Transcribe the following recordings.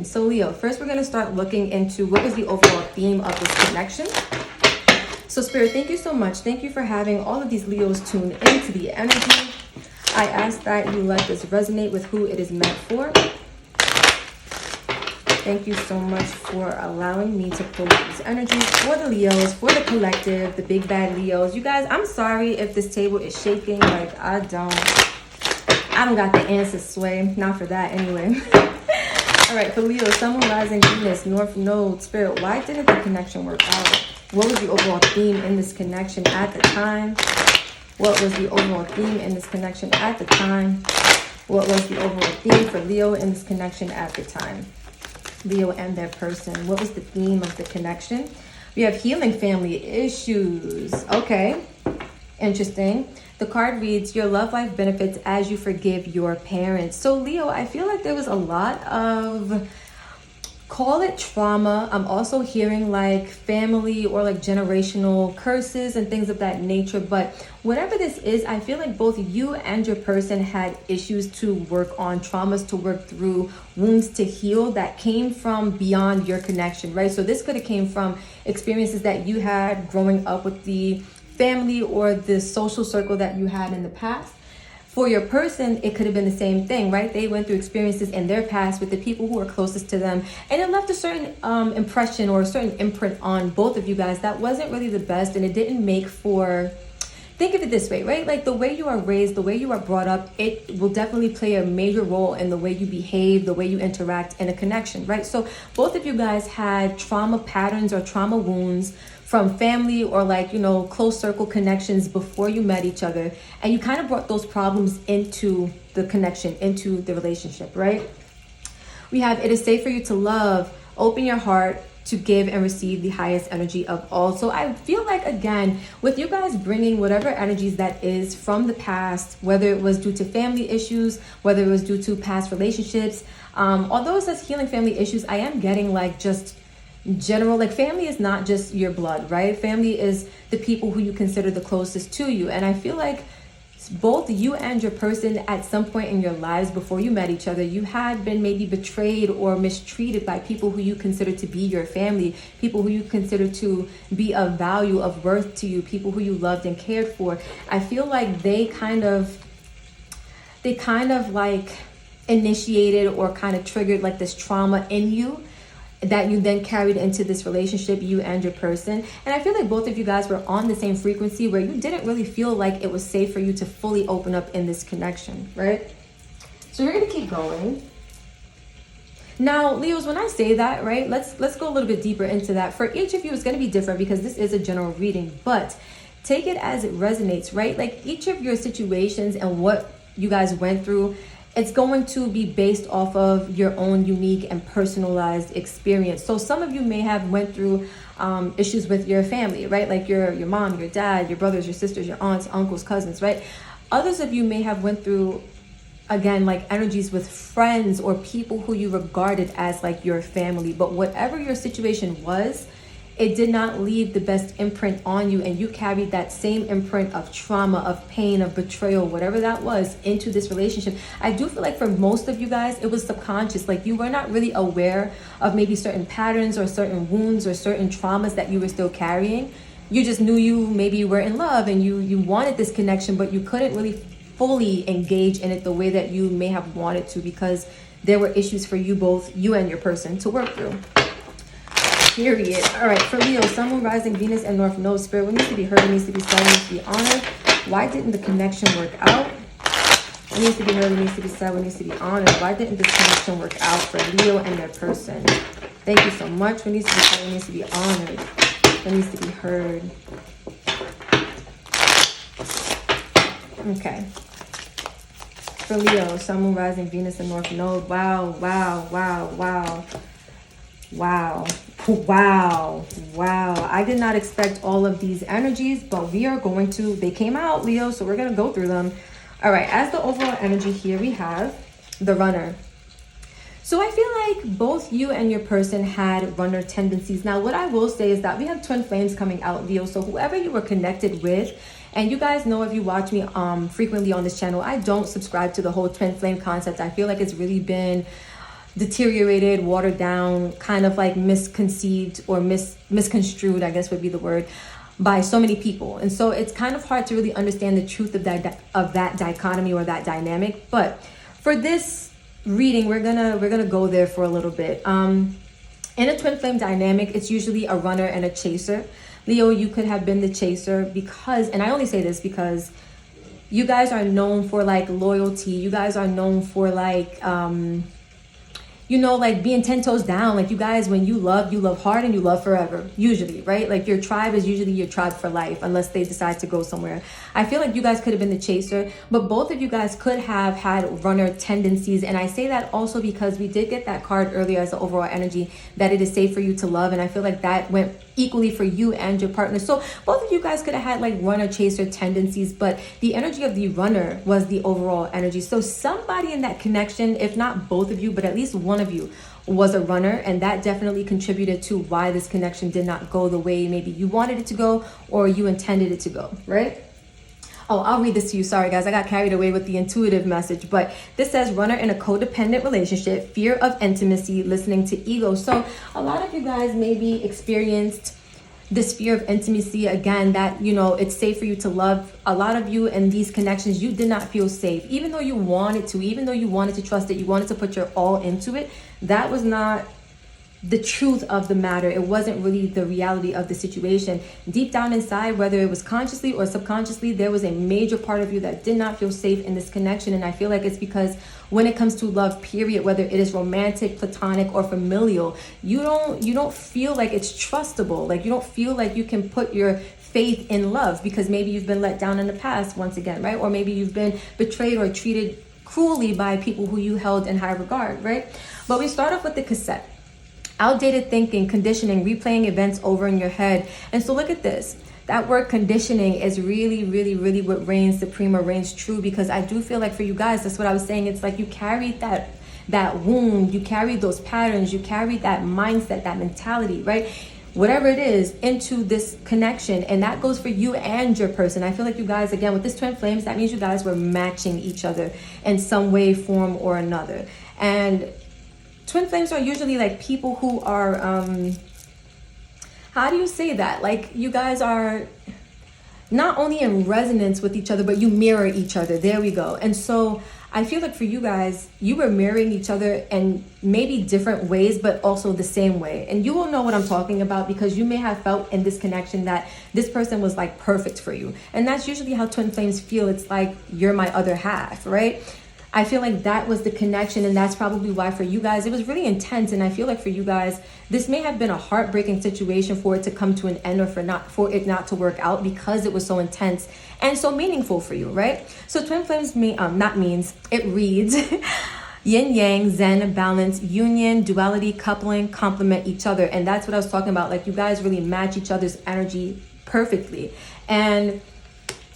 connection. So Leo, first we're going to start looking into what was the overall theme of this connection. So Spirit, thank you so much. Thank you for having all of these Leos tune into the energy. I ask that you let this resonate with who it is meant for. Thank you so much for allowing me to pull these energies for the Leos, for the collective, the big bad Leos. You guys, I'm sorry if this table is shaking. Like, I don't got the answer, Sway. Not for that, anyway. All right, for Leo, Sun, Moon, Rising, Venus, North Node, Spirit, why didn't the connection work out? What was the overall theme in this connection at the time? What was the overall theme in this connection at the time? What was the overall theme for Leo in this connection at the time? Leo and their person. What was the theme of the connection? We have healing family issues. Okay, interesting. The card reads, your love life benefits as you forgive your parents. So Leo, I feel like there was a lot of, call it trauma. I'm also hearing like family or like generational curses and things of that nature. But whatever this is, I feel like both you and your person had issues to work on, traumas to work through, wounds to heal that came from beyond your connection, right? So this could have came from experiences that you had growing up with the family or the social circle that you had in the past. For your person, it could have been the same thing, right? They went through experiences in their past with the people who were closest to them, and it left a certain impression or a certain imprint on both of you guys that wasn't really the best, and it didn't make for, think of it this way, right? Like the way you are raised, the way you are brought up, it will definitely play a major role in the way you behave, the way you interact in a connection, right? So both of you guys had trauma patterns or trauma wounds from family or like, you know, close circle connections before you met each other. And you kind of brought those problems into the connection, into the relationship, right? We have, it is safe for you to love, open your heart, to give and receive the highest energy of all. So I feel like, again, with you guys bringing whatever energies that is from the past, whether it was due to family issues, whether it was due to past relationships, although it says healing family issues, I am getting like just general, like family is not just your blood, right? Family is the people who you consider the closest to you. And I feel like both you and your person at some point in your lives before you met each other, you had been maybe betrayed or mistreated by people who you consider to be your family, people who you consider to be of value, of worth to you, people who you loved and cared for. I feel like they kind of like initiated or kind of triggered like this trauma in you that you then carried into this relationship, you and your person. And I feel like both of you guys were on the same frequency where you didn't really feel like it was safe for you to fully open up in this connection, right? So we're gonna keep going. Now, Leos, when I say that, right, let's go a little bit deeper into that. For each of you, it's gonna be different because this is a general reading, but take it as it resonates, right? Like each of your situations and what you guys went through, it's going to be based off of your own unique and personalized experience. So some of you may have went through issues with your family, right? Like your mom, your dad, your brothers, your sisters, your aunts, uncles, cousins, right? Others of you may have went through, again, like energies with friends or people who you regarded as like your family. But whatever your situation was, it did not leave the best imprint on you, and you carried that same imprint of trauma, of pain, of betrayal, whatever that was, into this relationship. I do feel like for most of you guys, it was subconscious. Like you were not really aware of maybe certain patterns or certain wounds or certain traumas that you were still carrying. You just knew you maybe were in love and you wanted this connection, but you couldn't really fully engage in it the way that you may have wanted to because there were issues for you both, you and your person, to work through. Period. All right, for Leo, Sun, Moon, Rising, Venus, and North Node, Spirit, what needs to be heard, what needs to be said, what needs to be honored. Why didn't the connection work out? What needs to be heard, what needs to be said, what needs to be honored. Why didn't this connection work out for Leo and their person? Thank you so much. What needs to be said, what needs to be honored. What needs to be heard. Okay. For Leo, Sun, Moon, Rising, Venus, and North Node. Wow, wow, wow, wow. Wow. Wow. Wow. I did not expect all of these energies, but we are going to, they came out, Leo, so we're going to go through them. All right. As the overall energy here, we have the runner. So I feel like both you and your person had runner tendencies. Now, what I will say is that we have twin flames coming out, Leo. So whoever you were connected with, and you guys know if you watch me frequently on this channel, I don't subscribe to the whole twin flame concept. I feel like it's really been deteriorated, watered down, kind of like misconceived or misconstrued, I guess would be the word, by so many people. And so it's kind of hard to really understand the truth of that dichotomy or that dynamic. But for this reading, we're gonna go there for a little bit. In a twin flame dynamic, it's usually a runner and a chaser. Leo, you could have been the chaser because, and I only say this because you guys are known for like loyalty. You guys are known for like, you know, like being 10 toes down. Like you guys, when you love hard and you love forever, usually, right? Like your tribe is usually your tribe for life unless they decide to go somewhere. I feel like you guys could have been the chaser, but both of you guys could have had runner tendencies. And I say that also because we did get that card earlier as the overall energy that it is safe for you to love. And I feel like that went equally for you and your partner. So both of you guys could have had like runner chaser tendencies, but the energy of the runner was the overall energy. So somebody in that connection, if not both of you, but at least one of you was a runner, and that definitely contributed to why this connection did not go the way maybe you wanted it to go or you intended it to go, right? Oh, I'll read this to you. Sorry, guys. I got carried away with the intuitive message. But this says runner in a codependent relationship, fear of intimacy, listening to ego. So a lot of you guys maybe experienced this fear of intimacy. Again, that, you know, it's safe for you to love. A lot of you in these connections, you did not feel safe. Even though you wanted to, even though you wanted to trust it, you wanted to put your all into it. That was not the truth of the matter. It wasn't really the reality of the situation. Deep down inside, whether it was consciously or subconsciously, there was a major part of you that did not feel safe in this connection. And I feel like it's because when it comes to love, period, whether it is romantic, platonic, or familial, you don't feel like it's trustable. Like you don't feel like you can put your faith in love because maybe you've been let down in the past once again, right? Or maybe you've been betrayed or treated cruelly by people who you held in high regard, right? But we start off with the cassette. Outdated thinking, conditioning, replaying events over in your head. And so look at this. That word conditioning is really, really, really what reigns supreme or reigns true, because I do feel like for you guys, that's what I was saying. It's like you carried that wound, you carried those patterns, you carried that mindset, that mentality, right? Whatever it is, into this connection. And that goes for you and your person. I feel like you guys, again, with this twin flames, that means you guys were matching each other in some way, form, or another. And twin flames are usually like people who are, how do you say that? Like you guys are not only in resonance with each other, but you mirror each other. There we go. And so I feel like for you guys, you were mirroring each other in maybe different ways, but also the same way. And you will know what I'm talking about because you may have felt in this connection that this person was like perfect for you. And that's usually how twin flames feel. It's like, you're my other half, right? I feel like that was the connection, and that's probably why for you guys, it was really intense. And I feel like for you guys, this may have been a heartbreaking situation for it to come to an end or for it not to work out because it was so intense and so meaningful for you, right? So twin flames it reads yin yang, zen, balance, union, duality, coupling, complement each other. And that's what I was talking about. Like you guys really match each other's energy perfectly. And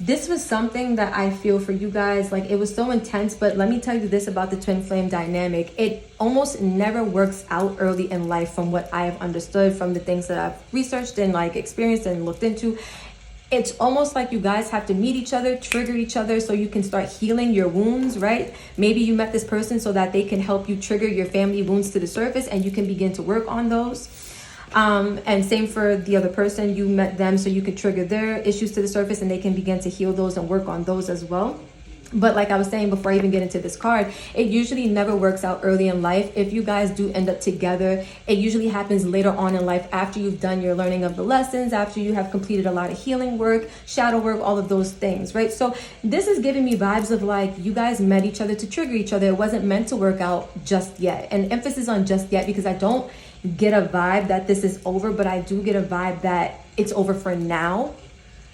this was something that I feel for you guys, like it was so intense. But let me tell you this about the twin flame dynamic. It almost never works out early in life from what I have understood from the things that I've researched and like experienced and looked into. It's almost like you guys have to meet each other, trigger each other so you can start healing your wounds, right? Maybe you met this person so that they can help you trigger your family wounds to the surface and you can begin to work on those. And same for the other person. You met them so you could trigger their issues to the surface and they can begin to heal those and work on those as well. But like I was saying before I even get into this card, it usually never works out early in life. If you guys do end up together, it usually happens later on in life after you've done your learning of the lessons, after you have completed a lot of healing work, shadow work, all of those things, right? So this is giving me vibes of like you guys met each other to trigger each other. It wasn't meant to work out just yet. And emphasis on just yet because I don't get a vibe that this is over, but I do get a vibe that it's over for now,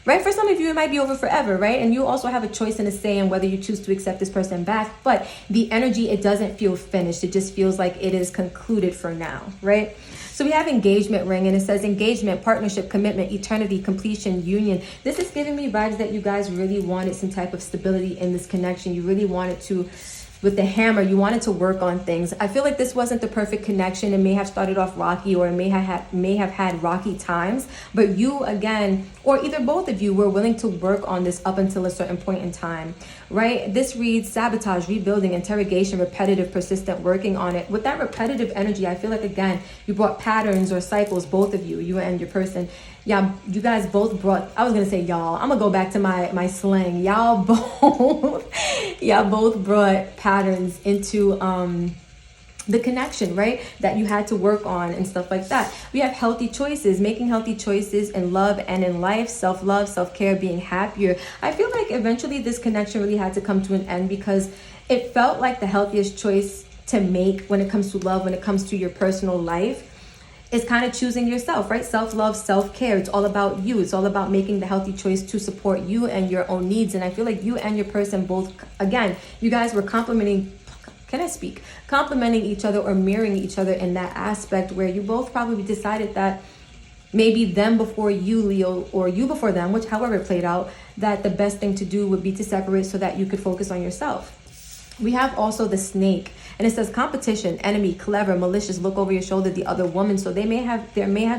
right? For some of you, it might be over forever, right? And you also have a choice and a say in whether you choose to accept this person back. But the energy, it doesn't feel finished. It just feels like it is concluded for now, right? So we have engagement ring, and it says engagement, partnership, commitment, eternity, completion, union. This is giving me vibes that you guys really wanted some type of stability in this connection. You really wanted to with the hammer, you wanted to work on things. I feel like this wasn't the perfect connection. It may have started off rocky, or it may have had rocky times, but you, again, or either both of you, were willing to work on this up until a certain point in time, right? This reads sabotage, rebuilding, interrogation, repetitive, persistent, working on it. With that repetitive energy, I feel like, again, you brought patterns or cycles, both of you, you and your person. Yeah, you guys both brought, I was gonna say y'all, I'm gonna go back to my slang. Y'all both brought patterns into the connection, right? That you had to work on and stuff like that. We have healthy choices, making healthy choices in love and in life, self-love, self-care, being happier. I feel like eventually this connection really had to come to an end, because it felt like the healthiest choice to make when it comes to love, when it comes to your personal life, is kind of choosing yourself, right? Self-love, self-care. It's all about you. It's all about making the healthy choice to support you and your own needs. And I feel like you and your person both, again, you guys were complimenting each other or mirroring each other in that aspect, where you both probably decided that maybe them before you, Leo, or you before them, which however it played out, that the best thing to do would be to separate so that you could focus on yourself. We have also the snake, and it says competition, enemy, clever, malicious, look over your shoulder, the other woman. So there may have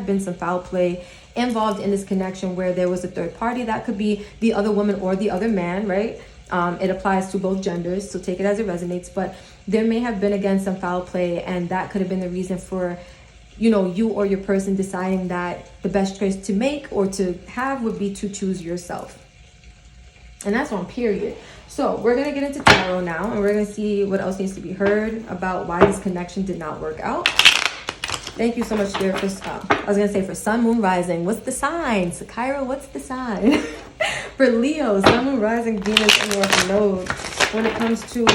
been some foul play involved in this connection, where there was a third party. That could be the other woman or the other man, right? It applies to both genders, so take it as it resonates. But there may have been, again, some foul play, and that could have been the reason for, you know, you or your person deciding that the best choice to make or to have would be to choose yourself. And that's on period. So we're going to get into tarot now, and we're going to see what else needs to be heard about why this connection did not work out. Thank you so much, Spirit, for I was going to say for Sun, Moon, Rising. What's the sign? Sakira, what's the sign? For Leo, Sun, Moon, Rising, Venus, and North Node. When it comes to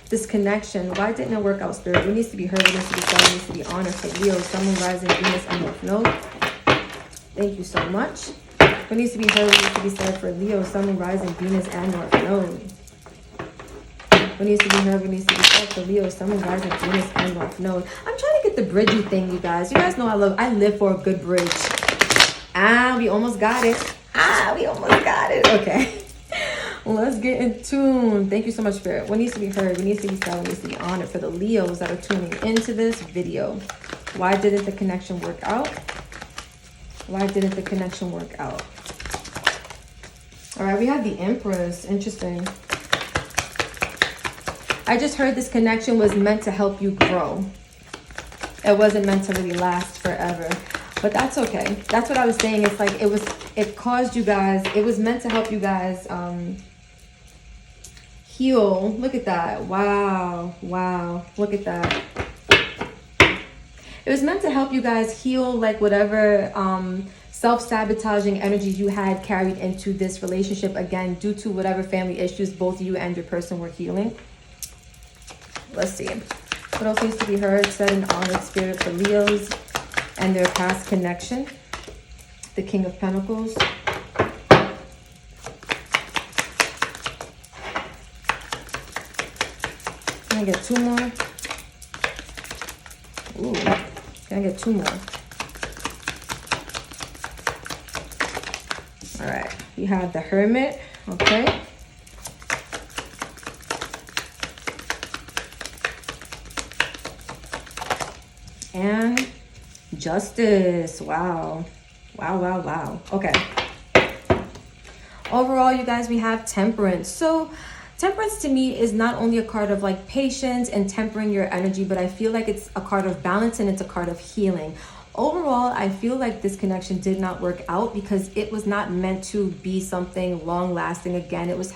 this connection, why didn't it work out, Spirit? What needs to be heard? What needs to be said? What needs to be honored for Leo, Sun, Moon, Rising, Venus, and North Node? Thank you so much. What needs to be heard? What needs to be said for Leo, Sun, Moon, Rising, Venus, and North Node? What needs to be heard? What needs to be said for Leo, Sun, Moon, Rising, Venus, and North Node? I'm trying to get the bridgey thing, you guys. You guys know I live for a good bridge. We almost got it. We almost got it. Okay. Let's get in tune. Thank you so much, Spirit. What needs to be heard? What needs to be said? What needs to be honored for the Leos that are tuning into this video? Why didn't the connection work out? Why didn't the connection work out? All right, we have the Empress. Interesting. I just heard this connection was meant to help you grow. It wasn't meant to really last forever. But that's okay. That's what I was saying. It's like it caused you guys, it was meant to help you guys heal. Look at that. Wow. Look at that. It was meant to help you guys heal, like whatever self-sabotaging energies you had carried into this relationship, again, due to whatever family issues both you and your person were healing. Let's see. What else needs to be heard, said, and honored, Spirit, for Leos and their past connection? The King of Pentacles. Can I get two more? Ooh, can I get two more? All right, you have the Hermit, okay. And Justice. Wow. Okay. Overall, you guys, we have Temperance. So Temperance to me is not only a card of like patience and tempering your energy, but I feel like it's a card of balance and it's a card of healing. Overall, I feel like this connection did not work out because it was not meant to be something long lasting. Again, it was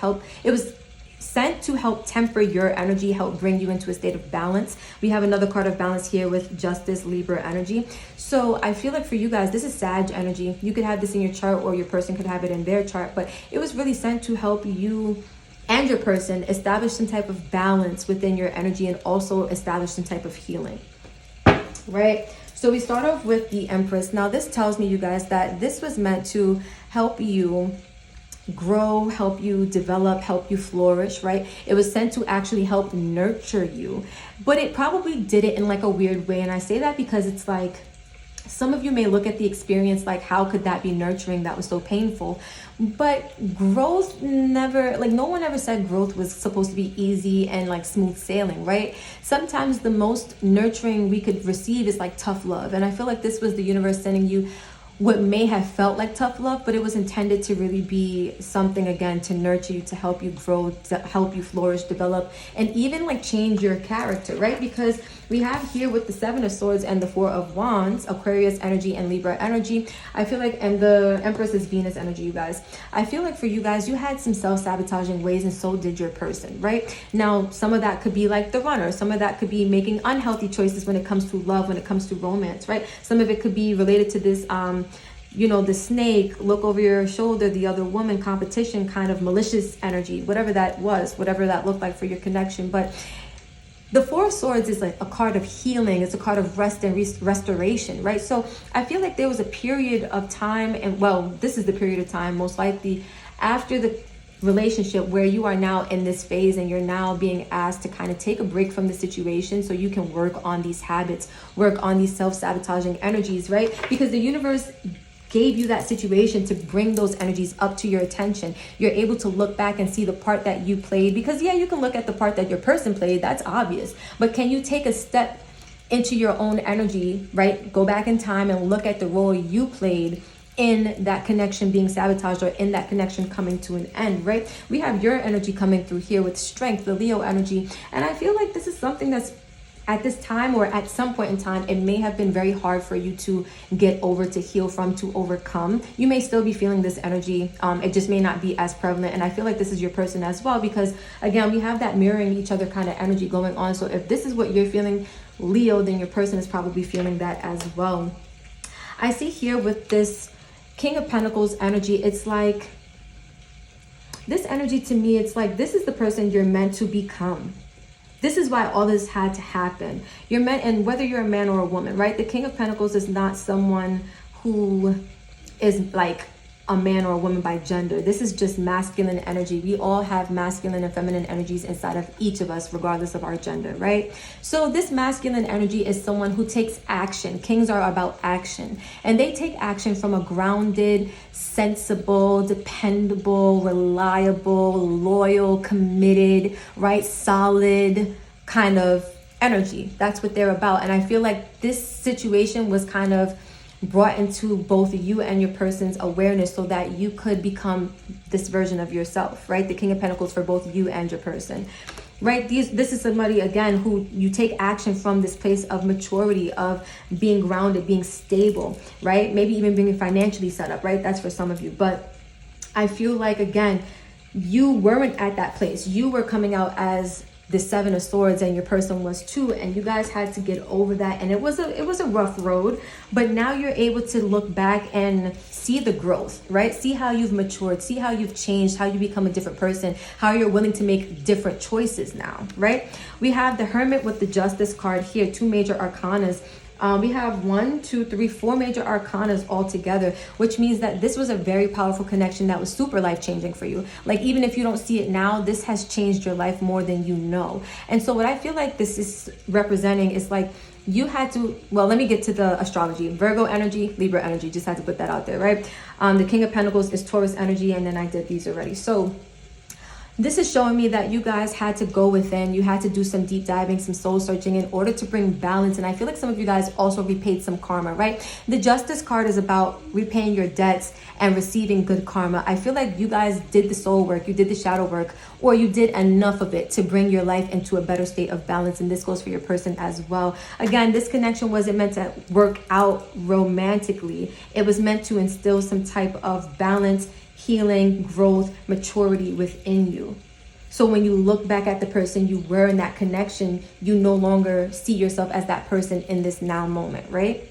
sent to help temper your energy, help bring you into a state of balance. We have another card of balance here with Justice, Libra energy. So I feel like for you guys, this is Sag energy. You could have this in your chart or your person could have it in their chart, but it was really sent to help you and your person establish some type of balance within your energy and also establish some type of healing, right? So we start off with the Empress. Now this tells me, you guys, that this was meant to help you grow, help you develop, help you flourish, right? It was sent to actually help nurture you, but it probably did it in like a weird way. And I say that because it's like, Some of you may look at the experience like, how could that be nurturing? That was so painful. But growth never, like, no one ever said growth was supposed to be easy and like smooth sailing, right? Sometimes the most nurturing we could receive is like tough love. And I feel like this was the universe sending you what may have felt like tough love, but it was intended to really be something, again, to nurture you, to help you grow, to help you flourish, develop, and even like change your character, right? Because we have here with the Seven of Swords and the Four of Wands, Aquarius energy and Libra energy. I feel like, and the Empress is Venus energy, you guys. I feel like for you guys, you had some self-sabotaging ways, and so did your person, right? Now, some of that could be like the runner. Some of that could be making unhealthy choices when it comes to love, when it comes to romance, right? Some of it could be related to this, you know, the snake, look over your shoulder, the other woman, competition, kind of malicious energy, whatever that was, whatever that looked like for your connection. But the Four of Swords is like a card of healing. It's a card of rest and restoration, right? So I feel like there was a period of time, and well, this is the period of time, most likely after the relationship, where you are now in this phase and you're now being asked to kind of take a break from the situation so you can work on these habits, work on these self-sabotaging energies, right? Because the universe gave you that situation to bring those energies up to your attention. You're able to look back and see the part that you played, because yeah, you can look at the part that your person played, that's obvious, but can you take a step into your own energy, right? Go back in time and look at the role you played in that connection being sabotaged, or in that connection coming to an end, right? We have your energy coming through here with Strength, the Leo energy, and I feel like this is something that's, at this time or at some point in time, it may have been very hard for you to get over, to heal from, to overcome. You may still be feeling this energy. It just may not be as prevalent. And I feel like this is your person as well, because again, we have that mirroring each other kind of energy going on. So if this is what you're feeling, Leo, then your person is probably feeling that as well. I see here with this King of Pentacles energy, it's like, this energy to me, it's like, this is the person you're meant to become. This is why all this had to happen. You're meant, and whether you're a man or a woman, right? The King of Pentacles is not someone who is like a man or a woman by gender. This is just masculine energy. We all have masculine and feminine energies inside of each of us, regardless of our gender, right? So this masculine energy is someone who takes action. Kings are about action, and they take action from a grounded, sensible, dependable, reliable, loyal, committed, right? Solid kind of energy. That's what they're about. And I feel like this situation was kind of brought into both you and your person's awareness so that you could become this version of yourself, right? The King of Pentacles for both you and your person, right? This is somebody, again, who you take action from this place of maturity, of being grounded, being stable, right? Maybe even being financially set up, right? That's for some of you. But I feel like, again, you weren't at that place. You were coming out as the Seven of Swords, and your person was too, and you guys had to get over that, and it was a rough road, but now you're able to look back and see the growth, right? See how you've matured, see how you've changed, how you become a different person, how you're willing to make different choices now, right? We have the Hermit with the Justice card here, two major arcanas. We have 4 major arcanas all together, which means that this was a very powerful connection that was super life-changing for you. Like, even if you don't see it now, this has changed your life more than you know. And so what I feel like this is representing is like, you had to, well, let me get to the astrology. Virgo energy, Libra energy, just had to put that out there, right? The King of Pentacles is Taurus energy, and then I did these already. So this is showing me that you guys had to go within. You had to do some deep diving, some soul searching in order to bring balance. And I feel like some of you guys also repaid some karma, right? The Justice card is about repaying your debts and receiving good karma. I feel like you guys did the soul work, you did the shadow work, or you did enough of it to bring your life into a better state of balance. And this goes for your person as well. Again, this connection wasn't meant to work out romantically. It was meant to instill some type of balance, healing, growth, maturity within you. So when you look back at the person you were in that connection, you no longer see yourself as that person in this now moment, right?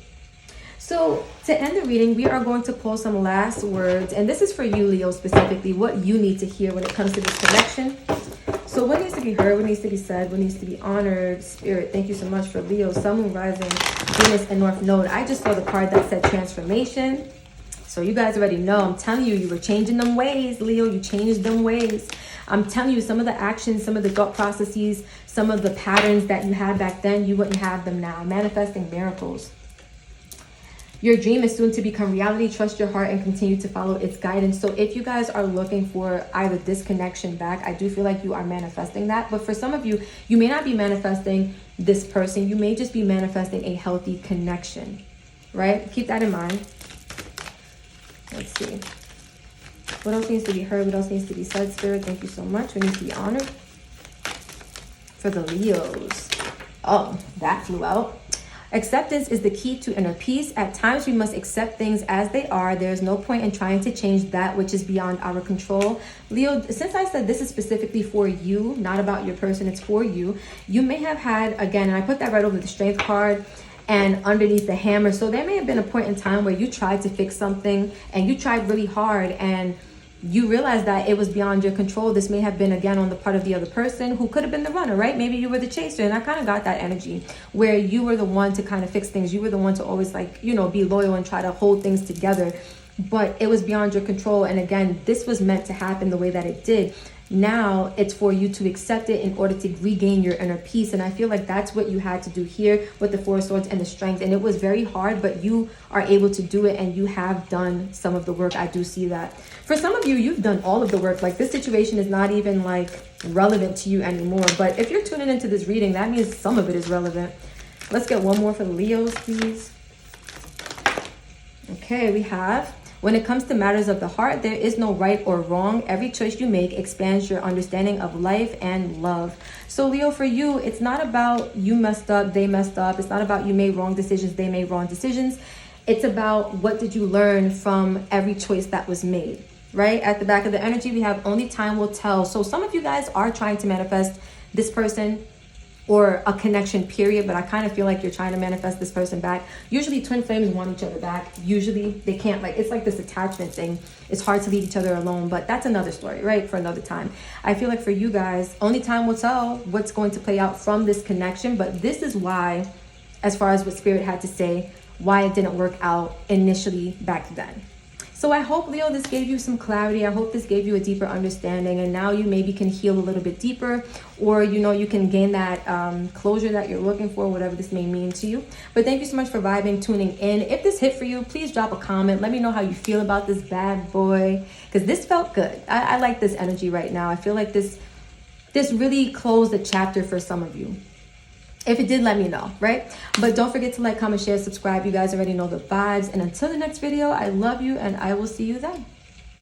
So to end the reading, we are going to pull some last words, and this is for you, Leo, specifically, what you need to hear when it comes to this connection. So what needs to be heard, what needs to be said, what needs to be honored? Spirit, thank you so much for Leo, Sun, Moon, Rising, Venus, and North Node. I just saw the card that said transformation. So you guys already know, I'm telling you, you were changing them ways, Leo. You changed them ways. I'm telling you, some of the actions, some of the thought processes, some of the patterns that you had back then, you wouldn't have them now. Manifesting miracles. Your dream is soon to become reality. Trust your heart and continue to follow its guidance. So if you guys are looking for either this connection back, I do feel like you are manifesting that. But for some of you, you may not be manifesting this person. You may just be manifesting a healthy connection, right? Keep that in mind. Let's see. What else needs to be heard? What else needs to be said, Spirit? Thank you so much. What needs to be honored? For the Leos. Oh, that flew out. Acceptance is the key to inner peace. At times, we must accept things as they are. There's no point in trying to change that which is beyond our control. Leo, since I said this is specifically for you, not about your person, it's for you. You may have had, again, and I put that right over the Strength card and underneath the Hammer. So there may have been a point in time where you tried to fix something and you tried really hard and you realize that it was beyond your control. This may have been, again, on the part of the other person who could have been the runner, right? Maybe you were the chaser, and I kind of got that energy where you were the one to kind of fix things. You were the one to always, like, you know, be loyal and try to hold things together, but it was beyond your control. And again, this was meant to happen the way that it did. Now it's for you to accept it in order to regain your inner peace. And I feel like that's what you had to do here with the Four of Swords and the Strength. And it was very hard, but you are able to do it, and you have done some of the work. I do see that. For some of you, you've done all of the work. Like, this situation is not even like relevant to you anymore. But if you're tuning into this reading, that means some of it is relevant. Let's get one more for the Leos, please. Okay, we have, when it comes to matters of the heart, there is no right or wrong. Every choice you make expands your understanding of life and love. So Leo, for you, it's not about you messed up, they messed up. It's not about you made wrong decisions, they made wrong decisions. It's about what did you learn from every choice that was made, right? At the back of the energy, we have only time will tell. So some of you guys are trying to manifest this person or a connection, period, but I kind of feel like you're trying to manifest this person back. Usually twin flames want each other back. Usually they can't, like, it's like this attachment thing. It's hard to leave each other alone, but that's another story, right? For another time. I feel like for you guys, only time will tell what's going to play out from this connection, but this is why, as far as what Spirit had to say, why it didn't work out initially back then. So I hope, Leo, this gave you some clarity. I hope this gave you a deeper understanding, and now you maybe can heal a little bit deeper, or, you know, you can gain that closure that you're looking for, whatever this may mean to you. But thank you so much for vibing, tuning in. If this hit for you, please drop a comment. Let me know how you feel about this bad boy, because this felt good. I like this energy right now. I feel like this really closed a chapter for some of you. If it did, let me know, right? But don't forget to like, comment, share, subscribe. You guys already know the vibes. And until the next video, I love you, and I will see you then.